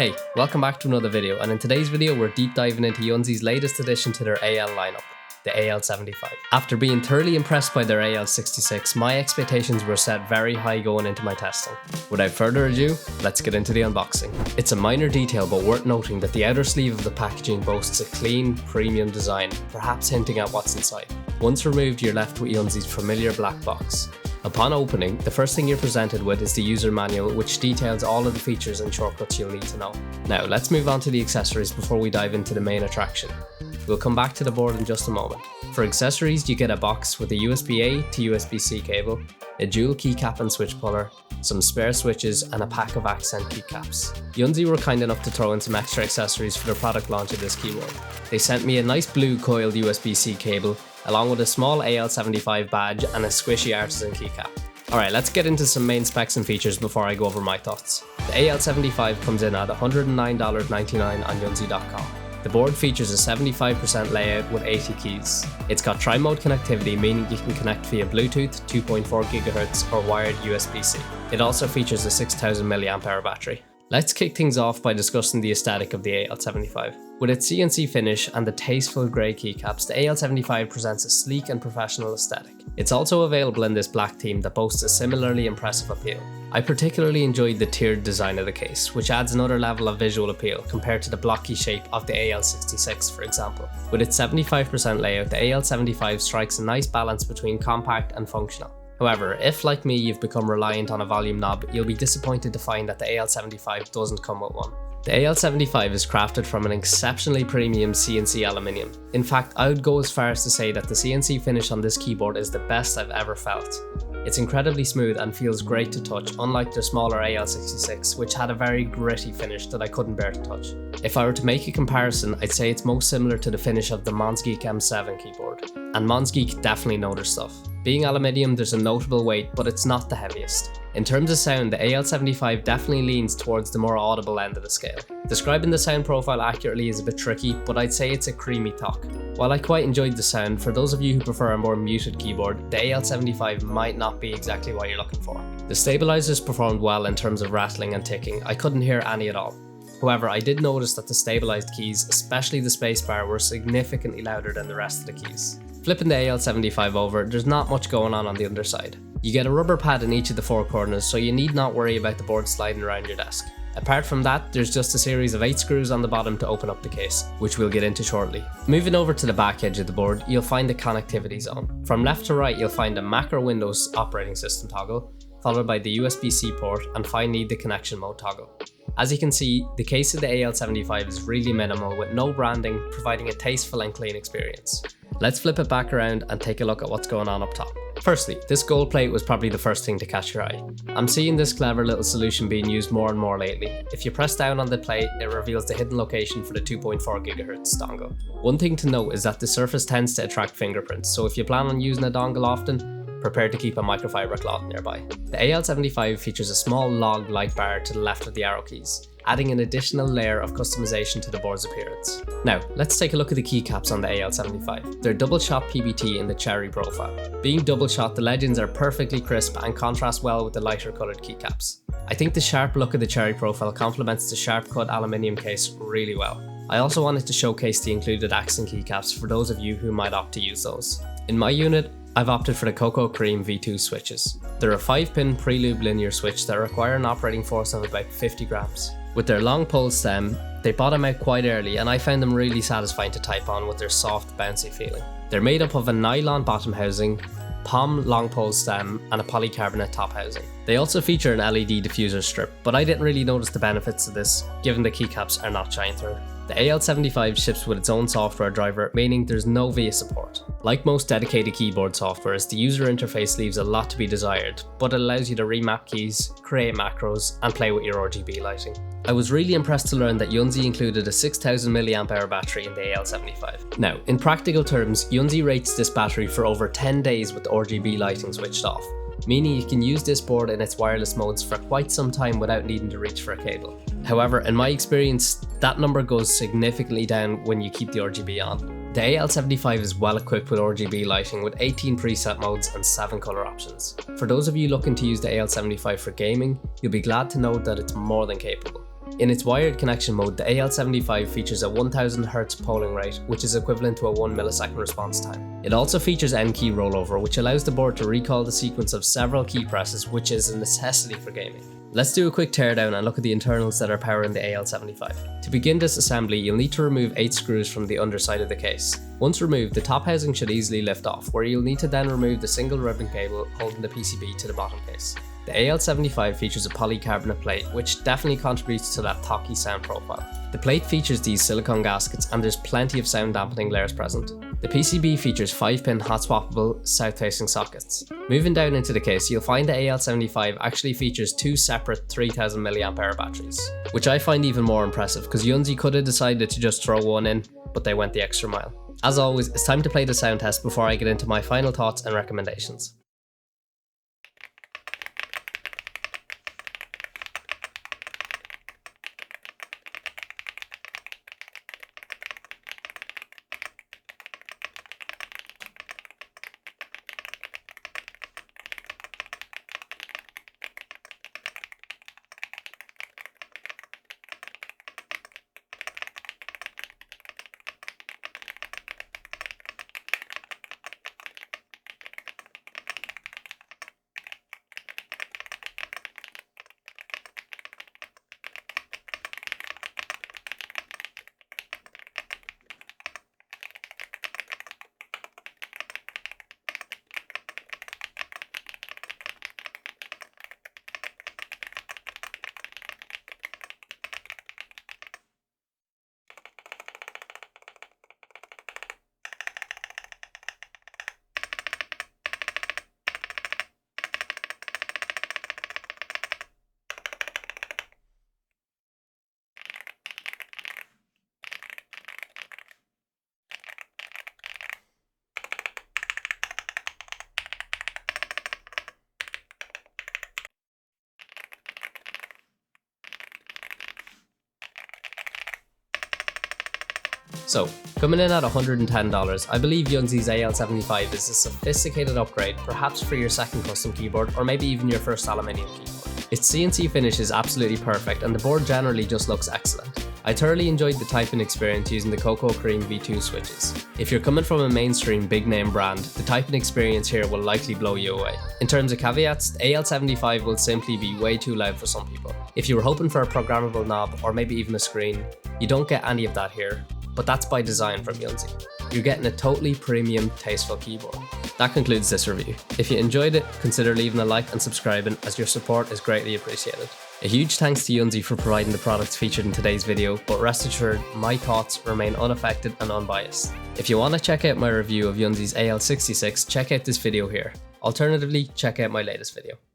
Hey, welcome back to another video, and in today's video we're deep diving into Yunzii's latest addition to their AL lineup, the AL75. After being thoroughly impressed by their AL66, my expectations were set very high going into my testing. Without further ado, let's get into the unboxing. It's a minor detail but worth noting that the outer sleeve of the packaging boasts a clean, premium design, perhaps hinting at what's inside. Once removed, you're left with Yunzii's familiar black box. Upon opening, the first thing you're presented with is the user manual, which details all of the features and shortcuts you'll need to know. Now, let's move on to the accessories before we dive into the main attraction. We'll come back to the board in just a moment. For accessories, you get a box with a USB-A to USB-C cable, a dual keycap and switch puller, some spare switches, and a pack of accent keycaps. Yunzii were kind enough to throw in some extra accessories for their product launch of this keyboard. They sent me a nice blue coiled USB-C cable, along with a small AL75 badge and a squishy artisan keycap. Alright, let's get into some main specs and features before I go over my thoughts. The AL75 comes in at $109.99 on Yunzii.com. The board features a 75% layout with 80 keys. It's got tri-mode connectivity, meaning you can connect via Bluetooth, 2.4 GHz or wired USB-C. It also features a 6000 mAh battery. Let's kick things off by discussing the aesthetic of the AL75. With its CNC finish and the tasteful grey keycaps, the AL75 presents a sleek and professional aesthetic. It's also available in this black theme that boasts a similarly impressive appeal. I particularly enjoyed the tiered design of the case, which adds another level of visual appeal compared to the blocky shape of the AL66, for example. With its 75% layout, the AL75 strikes a nice balance between compact and functional. However, if like me you've become reliant on a volume knob, you'll be disappointed to find that the AL75 doesn't come with one. The AL75 is crafted from an exceptionally premium CNC aluminium. In fact, I would go as far as to say that the CNC finish on this keyboard is the best I've ever felt. It's incredibly smooth and feels great to touch, unlike their smaller AL66, which had a very gritty finish that I couldn't bear to touch. If I were to make a comparison, I'd say it's most similar to the finish of the Monsgeek M7 keyboard. And Monsgeek definitely know their stuff. Being aluminium, there's a notable weight, but it's not the heaviest. In terms of sound, the AL75 definitely leans towards the more audible end of the scale. Describing the sound profile accurately is a bit tricky, but I'd say it's a creamy talk. While I quite enjoyed the sound, for those of you who prefer a more muted keyboard, the AL75 might not be exactly what you're looking for. The stabilizers performed well in terms of rattling and ticking. I couldn't hear any at all. However, I did notice that the stabilized keys, especially the spacebar, were significantly louder than the rest of the keys. Flipping the AL75 over, there's not much going on the underside. You get a rubber pad in each of the four corners, so you need not worry about the board sliding around your desk. Apart from that, there's just a series of 8 screws on the bottom to open up the case, which we'll get into shortly. Moving over to the back edge of the board, you'll find the connectivity zone. From left to right, you'll find a Mac or Windows operating system toggle, followed by the USB-C port, and finally the connection mode toggle. As you can see, the case of the AL75 is really minimal with no branding, providing a tasteful and clean experience. Let's flip it back around and take a look at what's going on up top. Firstly, this gold plate was probably the first thing to catch your eye. I'm seeing this clever little solution being used more and more lately. If you press down on the plate, it reveals the hidden location for the 2.4 GHz dongle. One thing to note is that the surface tends to attract fingerprints, so if you plan on using a dongle often, prepare to keep a microfiber cloth nearby. The AL75 features a small log light bar to the left of the arrow keys, adding an additional layer of customization to the board's appearance. Now, let's take a look at the keycaps on the AL75. They're double shot PBT in the cherry profile. Being double shot, the legends are perfectly crisp and contrast well with the lighter coloured keycaps. I think the sharp look of the cherry profile complements the sharp cut aluminium case really well. I also wanted to showcase the included accent keycaps for those of you who might opt to use those. In my unit, I've opted for the Cocoa Cream V2 switches. They're a 5-pin pre-lube linear switch that require an operating force of about 50 grams. With their long pull stem, they bottom out quite early, and I found them really satisfying to type on with their soft, bouncy feeling. They're made up of a nylon bottom housing, POM long pole stem, and a polycarbonate top housing. They also feature an LED diffuser strip, but I didn't really notice the benefits of this, given the keycaps are not shine through. The AL75 ships with its own software driver, meaning there's no VIA support. Like most dedicated keyboard softwares, the user interface leaves a lot to be desired, but it allows you to remap keys, create macros, and play with your RGB lighting. I was really impressed to learn that Yunzii included a 6000 mAh battery in the AL75. Now, in practical terms, Yunzii rates this battery for over 10 days with RGB lighting switched off, meaning you can use this board in its wireless modes for quite some time without needing to reach for a cable. However, in my experience, that number goes significantly down when you keep the RGB on. The AL75 is well equipped with RGB lighting with 18 preset modes and 7 colour options. For those of you looking to use the AL75 for gaming, you'll be glad to know that it's more than capable. In its wired connection mode, the AL75 features a 1000Hz polling rate, which is equivalent to a 1 millisecond response time. It also features N-key rollover, which allows the board to recall the sequence of several key presses, which is a necessity for gaming. Let's do a quick teardown and look at the internals that are powering the AL75. To begin this assembly, you'll need to remove 8 screws from the underside of the case. Once removed, the top housing should easily lift off, where you'll need to then remove the single ribbon cable holding the PCB to the bottom case. The AL75 features a polycarbonate plate, which definitely contributes to that talky sound profile. The plate features these silicone gaskets and there's plenty of sound dampening layers present. The PCB features 5-pin hot-swappable south-facing sockets. Moving down into the case, you'll find the AL75 actually features 2 separate 3000 mAh batteries, which I find even more impressive because Yunzii could have decided to just throw one in, but they went the extra mile. As always, it's time to play the sound test before I get into my final thoughts and recommendations. So, coming in at $110, I believe Yunzii's AL75 is a sophisticated upgrade, perhaps for your second custom keyboard or maybe even your first aluminium keyboard. Its CNC finish is absolutely perfect and the board generally just looks excellent. I thoroughly enjoyed the typing experience using the Cocoa Cream V2 switches. If you're coming from a mainstream big name brand, the typing experience here will likely blow you away. In terms of caveats, the AL75 will simply be way too loud for some people. If you were hoping for a programmable knob or maybe even a screen, you don't get any of that here, but that's by design from Yunzii. You're getting a totally premium, tasteful keyboard. That concludes this review. If you enjoyed it, consider leaving a like and subscribing, as your support is greatly appreciated. A huge thanks to Yunzii for providing the products featured in today's video, but rest assured, my thoughts remain unaffected and unbiased. If you want to check out my review of Yunzii's AL66, check out this video here. Alternatively, check out my latest video.